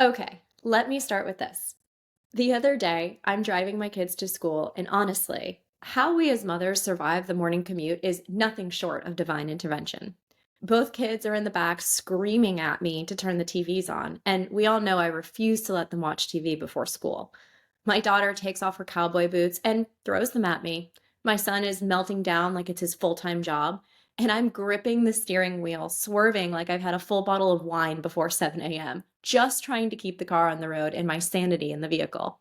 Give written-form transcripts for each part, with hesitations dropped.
Okay, let me start with this. The other day, I'm driving my kids to school, and honestly, how we as mothers survive the morning commute is nothing short of divine intervention. Both kids are in the back screaming at me to turn the TVs on, and we all know I refuse to let them watch TV before school. My daughter takes off her cowboy boots and throws them at me. My son is melting down like it's his full time job, and I'm gripping the steering wheel, swerving like I've had a full bottle of wine before 7 a.m., just trying to keep the car on the road and my sanity in the vehicle.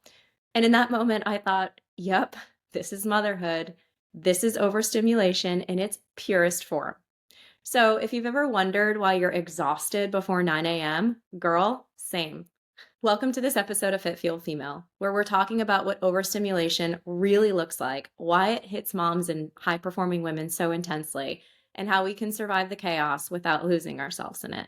And in that moment, I thought, yep, this is motherhood. This is overstimulation in its purest form. So if you've ever wondered why you're exhausted before 9 a.m., girl, same. Welcome to this episode of Fit Fuel Female, where we're talking about what overstimulation really looks like, why it hits moms and high performing women so intensely, and how we can survive the chaos without losing ourselves in it.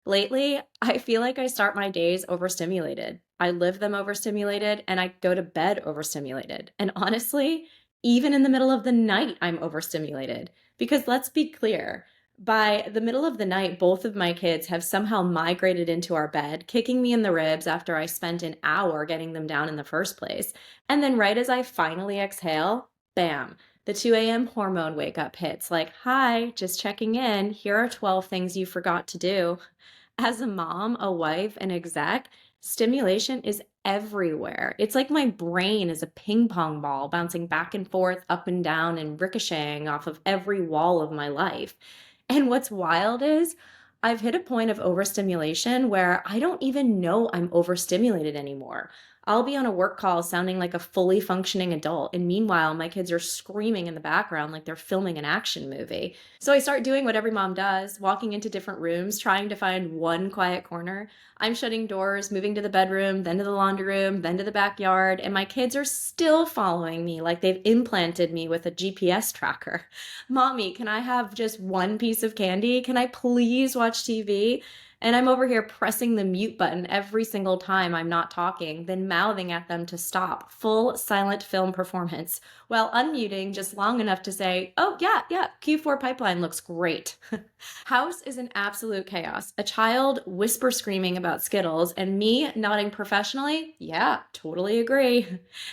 Lately, I feel like I start my days overstimulated. I live them overstimulated and I go to bed overstimulated. And honestly, even in the middle of the night, I'm overstimulated. Because let's be clear, by the middle of the night, both of my kids have somehow migrated into our bed, kicking me in the ribs after I spent an hour getting them down in the first place. And then, right as I finally exhale, bam, the 2 a.m. hormone wake up hits like, hi, just checking in. Here are 12 things you forgot to do. As a mom, a wife, an exec, stimulation is everywhere. It's like my brain is a ping pong ball bouncing back and forth, up and down, and ricocheting off of every wall of my life. And what's wild is I've hit a point of overstimulation where I don't even know I'm overstimulated anymore. I'll be on a work call sounding like a fully functioning adult, and meanwhile, my kids are screaming in the background like they're filming an action movie. So I start doing what every mom does, walking into different rooms, trying to find one quiet corner. I'm shutting doors, moving to the bedroom, then to the laundry room, then to the backyard, and my kids are still following me like they've implanted me with a GPS tracker. Mommy, can I have just one piece of candy? Can I please watch TV? And I'm over here pressing the mute button every single time I'm not talking, then mouthing at them to stop. Full silent film performance while unmuting just long enough to say, oh, yeah, yeah, Q4 pipeline looks great. House is an absolute chaos. A child whisper screaming about Skittles and me nodding professionally. Yeah, totally agree.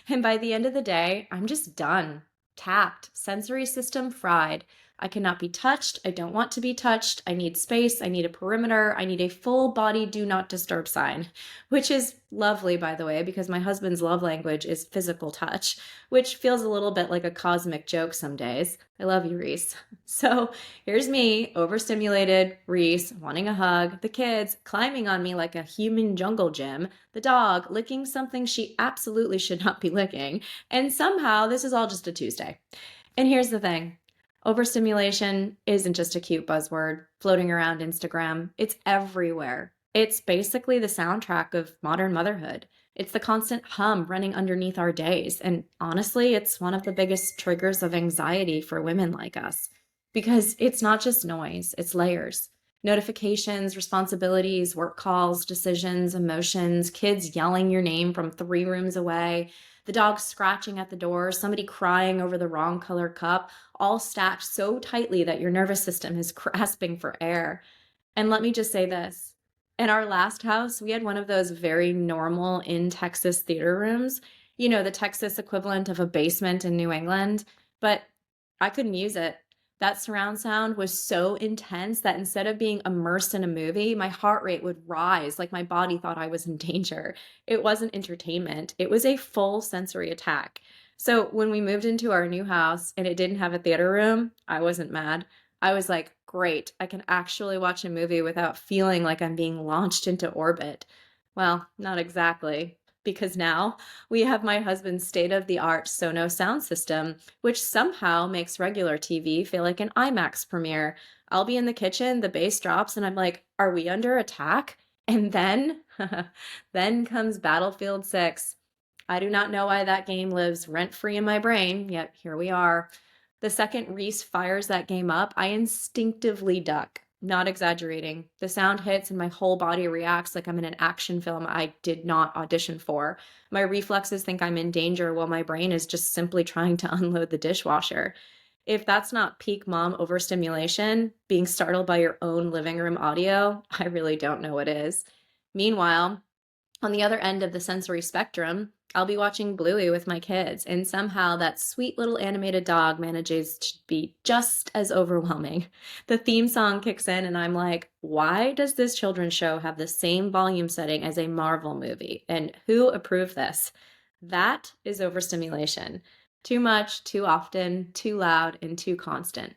And by the end of the day, I'm just done. Tapped, sensory system fried. I cannot be touched. I don't want to be touched. I need space. I need a perimeter. I need a full body do not disturb sign, which is lovely, by the way, because my husband's love language is physical touch, which feels a little bit like a cosmic joke some days. I love you, Reese. So here's me, overstimulated, Reese wanting a hug, the kids climbing on me like a human jungle gym, the dog licking something she absolutely should not be licking, and somehow this is all just a Tuesday. And here's the thing. Overstimulation isn't just a cute buzzword floating around Instagram. It's everywhere. It's basically the soundtrack of modern motherhood. It's the constant hum running underneath our days. And honestly, it's one of the biggest triggers of anxiety for women like us because it's not just noise, it's layers. Notifications, responsibilities, work calls, decisions, emotions, kids yelling your name from 3 rooms away, the dog scratching at the door, somebody crying over the wrong color cup, all stacked so tightly that your nervous system is grasping for air. And let me just say this. In our last house, we had one of those very normal in Texas theater rooms, the Texas equivalent of a basement in New England, but I couldn't use it. That surround sound was so intense that instead of being immersed in a movie, my heart rate would rise like my body thought I was in danger. It wasn't entertainment, it was a full sensory attack. So when we moved into our new house and it didn't have a theater room, I wasn't mad. I was like, great, I can actually watch a movie without feeling like I'm being launched into orbit. Well, not exactly, because now we have my husband's state of the art Sonos sound system, which somehow makes regular TV feel like an IMAX premiere. I'll be in the kitchen, the bass drops, and I'm like, are we under attack? And then, then comes Battlefield 6. I do not know why that game lives rent free in my brain, yet here we are. The second Reese fires that game up, I instinctively duck. Not exaggerating. The sound hits and my whole body reacts like I'm in an action film I did not audition for. My reflexes think I'm in danger while my brain is just simply trying to unload the dishwasher. If that's not peak mom overstimulation, being startled by your own living room audio, I really don't know what is. Meanwhile, On the other end of the sensory spectrum, I'll be watching Bluey with my kids, and somehow that sweet little animated dog manages to be just as overwhelming. The theme song kicks in, and I'm like, why does this children's show have the same volume setting as a Marvel movie? And who approved this? That is overstimulation. Too much, too often, too loud, and too constant.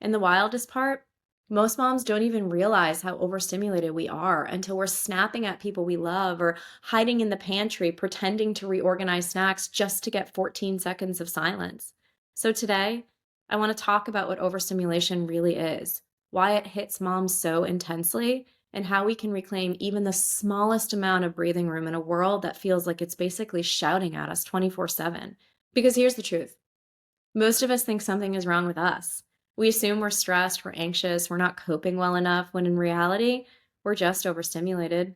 And the wildest part, most moms don't even realize how overstimulated we are until we're snapping at people we love or hiding in the pantry, pretending to reorganize snacks just to get 14 seconds of silence. So today, I want to talk about what overstimulation really is, why it hits moms so intensely, and how we can reclaim even the smallest amount of breathing room in a world that feels like it's basically shouting at us 24/7. Because here's the truth. Most of us think something is wrong with us. We assume we're stressed, we're anxious, we're not coping well enough, when in reality, we're just overstimulated.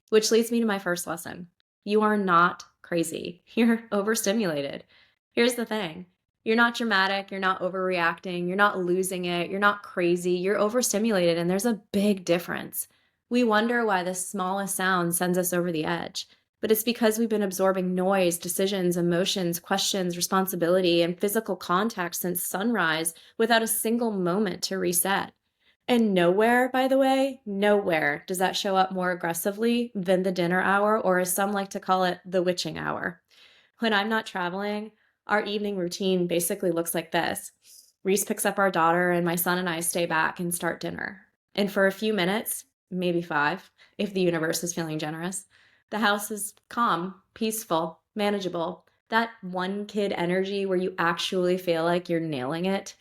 Which leads me to my first lesson. You are not crazy. You're overstimulated. Here's the thing. You're not dramatic, you're not overreacting, you're not losing it, you're not crazy, you're overstimulated, and there's a big difference. We wonder why the smallest sound sends us over the edge. But it's because we've been absorbing noise, decisions, emotions, questions, responsibility, and physical contact since sunrise without a single moment to reset. And nowhere, by the way, nowhere does that show up more aggressively than the dinner hour, or as some like to call it, the witching hour. When I'm not traveling, our evening routine basically looks like this. Reese picks up our daughter, and my son and I stay back and start dinner. And for a few minutes, maybe 5, if the universe is feeling generous, the house is calm, peaceful, manageable. That one kid energy where you actually feel like you're nailing it.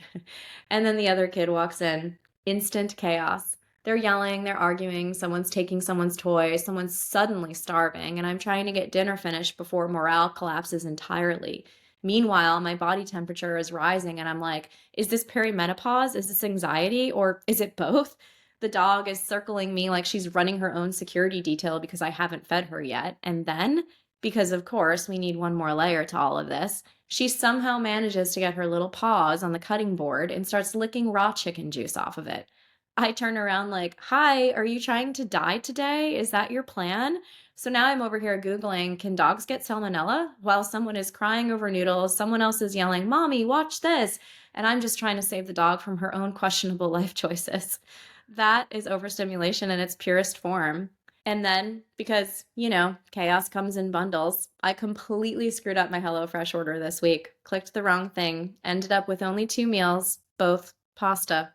And then the other kid walks in, instant chaos. They're yelling, they're arguing, someone's taking someone's toy, someone's suddenly starving, and I'm trying to get dinner finished before morale collapses entirely. Meanwhile, my body temperature is rising, and I'm like, is this perimenopause? Is this anxiety? Or is it both? The dog is circling me like she's running her own security detail because I haven't fed her yet. And then, because of course we need one more layer to all of this, she somehow manages to get her little paws on the cutting board and starts licking raw chicken juice off of it. I turn around like, hi, are you trying to die today? Is that your plan? So now I'm over here Googling, can dogs get salmonella? While someone is crying over noodles, someone else is yelling, Mommy, watch this. And I'm just trying to save the dog from her own questionable life choices. That is overstimulation in its purest form. And then, because, chaos comes in bundles, I completely screwed up my HelloFresh order this week, clicked the wrong thing, ended up with only 2 meals, both pasta.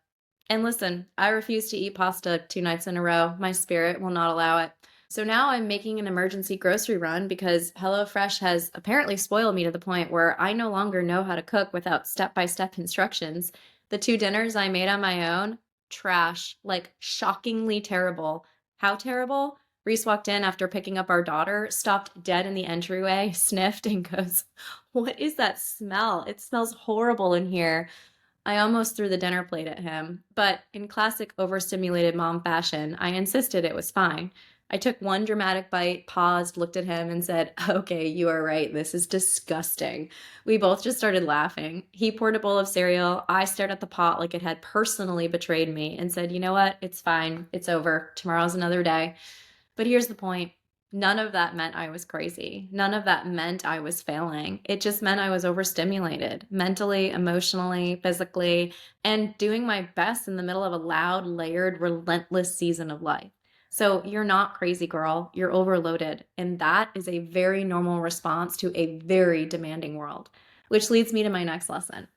And listen, I refuse to eat pasta 2 nights in a row. My spirit will not allow it. So now I'm making an emergency grocery run because HelloFresh has apparently spoiled me to the point where I no longer know how to cook without step-by-step instructions. The 2 dinners I made on my own, trash, like shockingly terrible. How terrible? Reese walked in after picking up our daughter, stopped dead in the entryway, sniffed, and goes, what is that smell? It smells horrible in here. I almost threw the dinner plate at him, but in classic overstimulated mom fashion, I insisted it was fine. I took one dramatic bite, paused, looked at him, and said, okay, you are right. This is disgusting. We both just started laughing. He poured a bowl of cereal. I stared at the pot like it had personally betrayed me and said, you know what? It's fine. It's over. Tomorrow's another day. But here's the point. None of that meant I was crazy. None of that meant I was failing. It just meant I was overstimulated mentally, emotionally, physically, and doing my best in the middle of a loud, layered, relentless season of life. So you're not crazy, girl. You're overloaded. And that is a very normal response to a very demanding world, which leads me to my next lesson.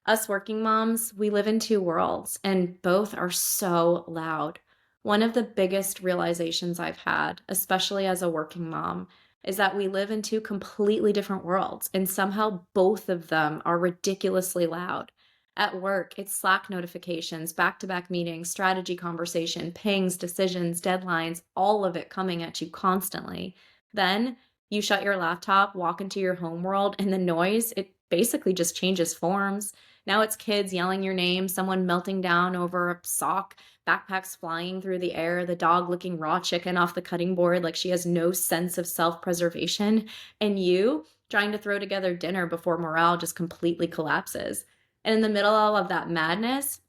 Us working moms, we live in 2 worlds, and both are so loud. One of the biggest realizations I've had, especially as a working mom, is that we live in 2 completely different worlds, and somehow both of them are ridiculously loud. At work, it's Slack notifications, back-to-back meetings, strategy conversation, pings, decisions, deadlines, all of it coming at you constantly. Then you shut your laptop, walk into your home world, and the noise, it basically just changes forms. Now it's kids yelling your name, someone melting down over a sock, backpacks flying through the air, the dog licking raw chicken off the cutting board like she has no sense of self-preservation, and you trying to throw together dinner before morale just completely collapses. And in the middle of all of that madness,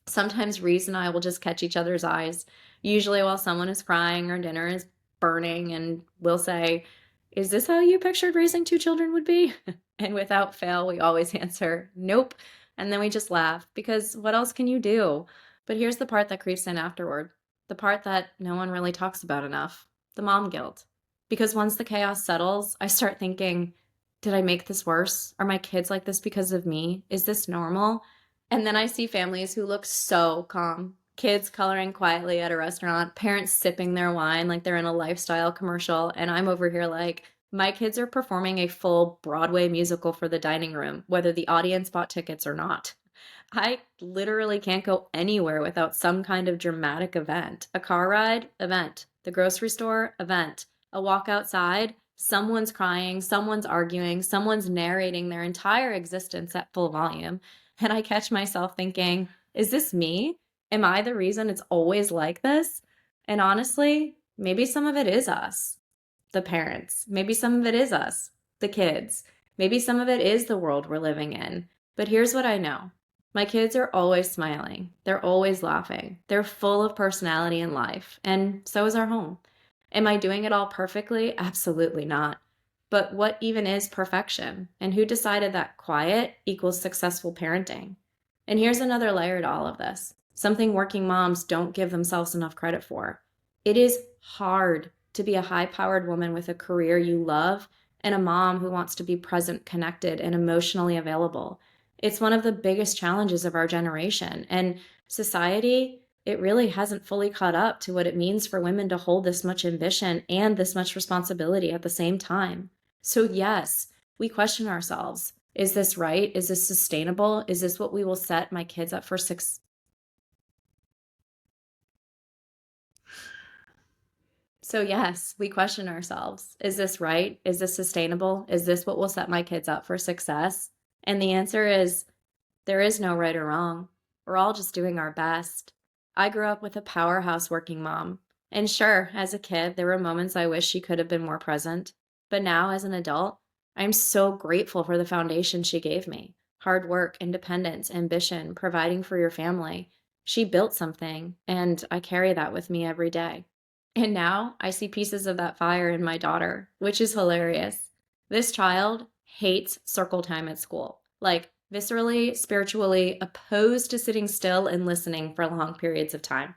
sometimes Reese and I will just catch each other's eyes, usually while someone is crying or dinner is burning, and we'll say, "Is this how you pictured raising two children would be?" And without fail, we always answer, "Nope." And then we just laugh because what else can you do? But here's the part that creeps in afterward, the part that no one really talks about enough, the mom guilt. Because once the chaos settles, I start thinking, did I make this worse? Are my kids like this because of me? Is this normal? And then I see families who look so calm. Kids coloring quietly at a restaurant, parents sipping their wine like they're in a lifestyle commercial, and I'm over here like, my kids are performing a full Broadway musical for the dining room, whether the audience bought tickets or not. I literally can't go anywhere without some kind of dramatic event. A car ride, event. The grocery store, event. A walk outside, someone's crying, someone's arguing, someone's narrating their entire existence at full volume. And I catch myself thinking, is this me? Am I the reason it's always like this? And honestly, maybe some of it is us, the parents. Maybe some of it is us, the kids. Maybe some of it is the world we're living in. But here's what I know. My kids are always smiling. They're always laughing. They're full of personality and life. And so is our home. Am I doing it all perfectly? Absolutely not. But what even is perfection? And who decided that quiet equals successful parenting? And here's another layer to all of this, something working moms don't give themselves enough credit for. It is hard to be a high-powered woman with a career you love and a mom who wants to be present, connected, and emotionally available. It's one of the biggest challenges of our generation. And society, it really hasn't fully caught up to what it means for women to hold this much ambition and this much responsibility at the same time. So yes, we question ourselves. Is this right? Is this sustainable? Is this what we will set my kids up for success? So yes, we question ourselves. Is this right? Is this sustainable? Is this what will set my kids up for success? And the answer is there is no right or wrong. We're all just doing our best. I grew up with a powerhouse working mom. And sure, as a kid, there were moments I wish she could have been more present. But now, as an adult, I'm so grateful for the foundation she gave me. Hard work, independence, ambition, providing for your family. She built something, and I carry that with me every day. And now I see pieces of that fire in my daughter, which is hilarious. This child hates circle time at school, like viscerally, spiritually opposed to sitting still and listening for long periods of time.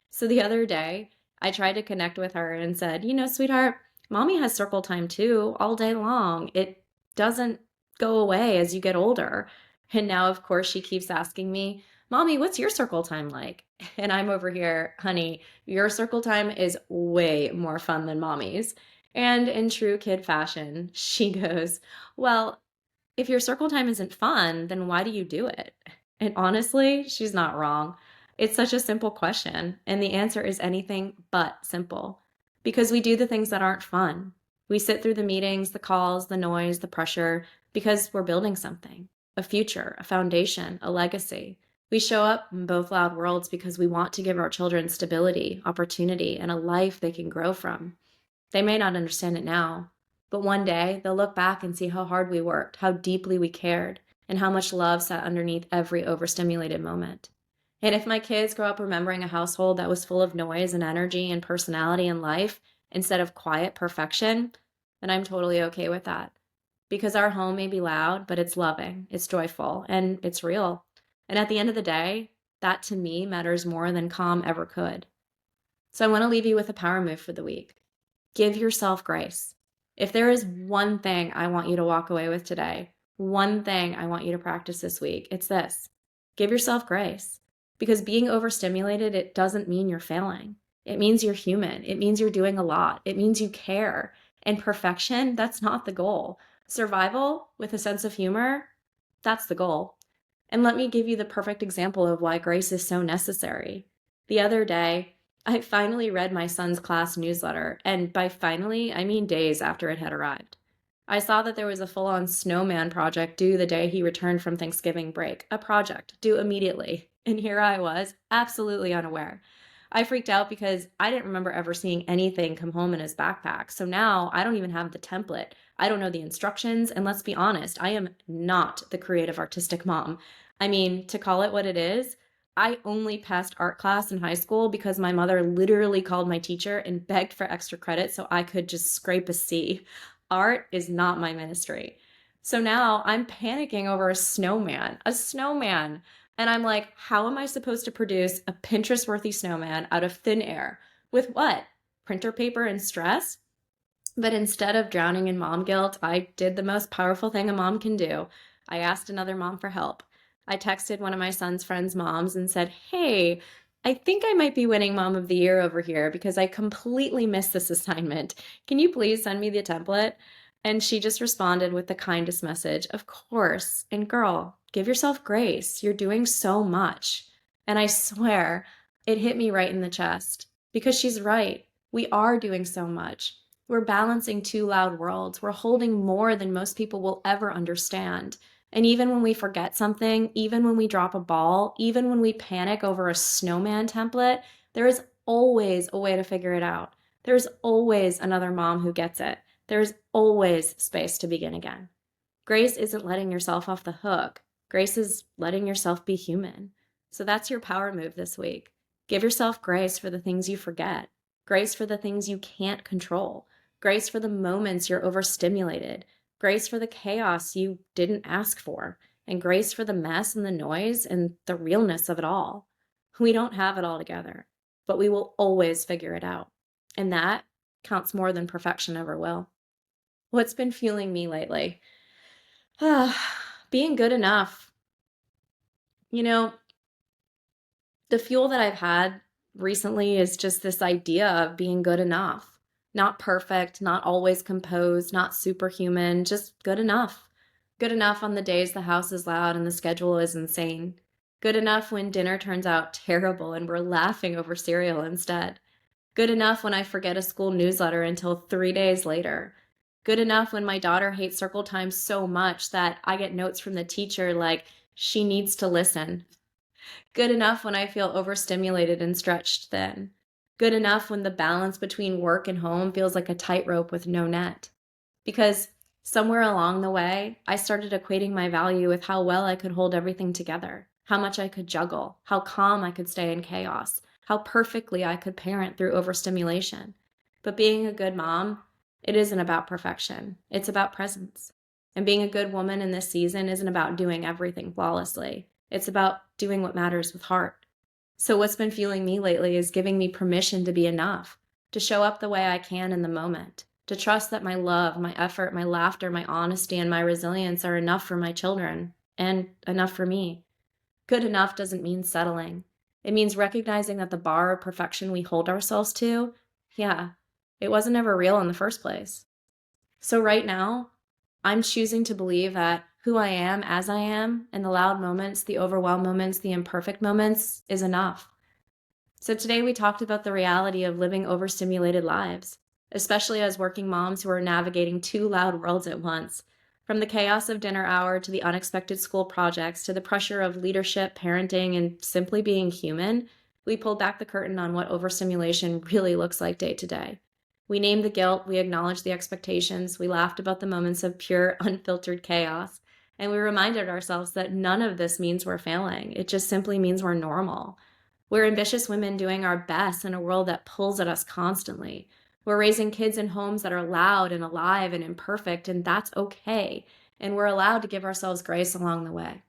So the other day, I tried to connect with her and said, sweetheart, mommy has circle time too, all day long. It doesn't go away as you get older. And now, of course, she keeps asking me, Mommy, what's your circle time like? And I'm over here, honey, your circle time is way more fun than mommy's. And in true kid fashion, she goes, Well, if your circle time isn't fun, then why do you do it? And honestly, she's not wrong. It's such a simple question, and the answer is anything but simple. Because we do the things that aren't fun. We sit through the meetings, the calls, the noise, the pressure, because we're building something, a future, a foundation, a legacy. We show up in both loud worlds because we want to give our children stability, opportunity, and a life they can grow from. They may not understand it now, but one day they'll look back and see how hard we worked, how deeply we cared, and how much love sat underneath every overstimulated moment. And if my kids grow up remembering a household that was full of noise and energy and personality and life instead of quiet perfection, then I'm totally okay with that. Because our home may be loud, but it's loving, it's joyful, and it's real. And at the end of the day, that to me matters more than calm ever could. So I want to leave you with a power move for the week. Give yourself grace. If there is one thing I want you to walk away with today, one thing I want you to practice this week, it's this. Give yourself grace. Because being overstimulated, it doesn't mean you're failing. It means you're human. It means you're doing a lot. It means you care. And perfection, that's not the goal. Survival with a sense of humor, that's the goal. And let me give you the perfect example of why grace is so necessary. The other day, I finally read my son's class newsletter, and by finally, I mean days after it had arrived. I saw that there was a full-on snowman project due the day he returned from Thanksgiving break, a project due immediately. And here I was, absolutely unaware. I freaked out because I didn't remember ever seeing anything come home in his backpack. So now I don't even have the template. I don't know the instructions. And let's be honest, I am not the creative artistic mom. I mean, to call it what it is, I only passed art class in high school because my mother literally called my teacher and begged for extra credit so I could just scrape a C. Art is not my ministry. So now I'm panicking over a snowman. And I'm like, how am I supposed to produce a Pinterest-worthy snowman out of thin air? With what? Printer paper and stress? But instead of drowning in mom guilt, I did the most powerful thing a mom can do. I asked another mom for help. I texted one of my son's friends' moms and said, hey, I think I might be winning Mom of the Year over here because I completely missed this assignment. Can you please send me the template? And she just responded with the kindest message, of course. And girl, give yourself grace. You're doing so much. And I swear, it hit me right in the chest because she's right. We are doing so much. We're balancing two loud worlds. We're holding more than most people will ever understand. And even when we forget something, even when we drop a ball, even when we panic over a snowman template, there is always a way to figure it out. There's always another mom who gets it. There's always space to begin again. Grace isn't letting yourself off the hook. Grace is letting yourself be human. So that's your power move this week. Give yourself grace for the things you forget, grace for the things you can't control, grace for the moments you're overstimulated, grace for the chaos you didn't ask for, and grace for the mess and the noise and the realness of it all. We don't have it all together, but we will always figure it out. And that counts more than perfection ever will. What's been fueling me lately? Being good enough. You know, the fuel that I've had recently is just this idea of being good enough. Not perfect, not always composed, not superhuman, just good enough. Good enough on the days the house is loud and the schedule is insane. Good enough when dinner turns out terrible and we're laughing over cereal instead. Good enough when I forget a school newsletter until 3 days later. Good enough when my daughter hates circle time so much that I get notes from the teacher like, she needs to listen. Good enough when I feel overstimulated and stretched thin. Good enough when the balance between work and home feels like a tightrope with no net. Because somewhere along the way, I started equating my value with how well I could hold everything together, how much I could juggle, how calm I could stay in chaos, how perfectly I could parent through overstimulation. But being a good mom, it isn't about perfection. It's about presence. And being a good woman in this season isn't about doing everything flawlessly. It's about doing what matters with heart. So what's been fueling me lately is giving me permission to be enough, to show up the way I can in the moment, to trust that my love, my effort, my laughter, my honesty, and my resilience are enough for my children and enough for me. Good enough doesn't mean settling. It means recognizing that the bar of perfection we hold ourselves to, it wasn't ever real in the first place. So right now, I'm choosing to believe that who I am as I am, in the loud moments, the overwhelmed moments, the imperfect moments, is enough. So today we talked about the reality of living overstimulated lives, especially as working moms who are navigating two loud worlds at once. From the chaos of dinner hour to the unexpected school projects to the pressure of leadership, parenting, and simply being human, we pulled back the curtain on what overstimulation really looks like day to day. We named the guilt, we acknowledged the expectations, we laughed about the moments of pure, unfiltered chaos, and we reminded ourselves that none of this means we're failing. It just simply means we're normal. We're ambitious women doing our best in a world that pulls at us constantly. We're raising kids in homes that are loud and alive and imperfect, and that's okay. And we're allowed to give ourselves grace along the way.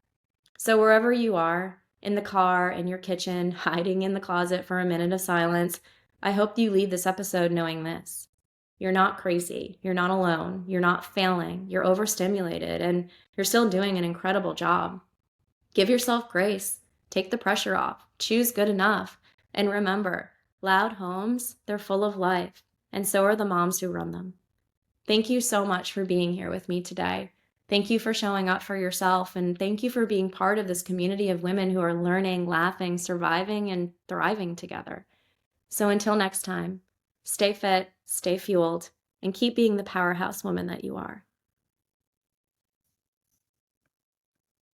So wherever you are, in the car, in your kitchen, hiding in the closet for a minute of silence, I hope you leave this episode knowing this. You're not crazy. You're not alone. You're not failing. You're overstimulated, and you're still doing an incredible job. Give yourself grace. Take the pressure off. Choose good enough. And remember, loud homes, they're full of life, and so are the moms who run them. Thank you so much for being here with me today. Thank you for showing up for yourself, and thank you for being part of this community of women who are learning, laughing, surviving, and thriving together. So until next time, stay fit, stay fueled, and keep being the powerhouse woman that you are.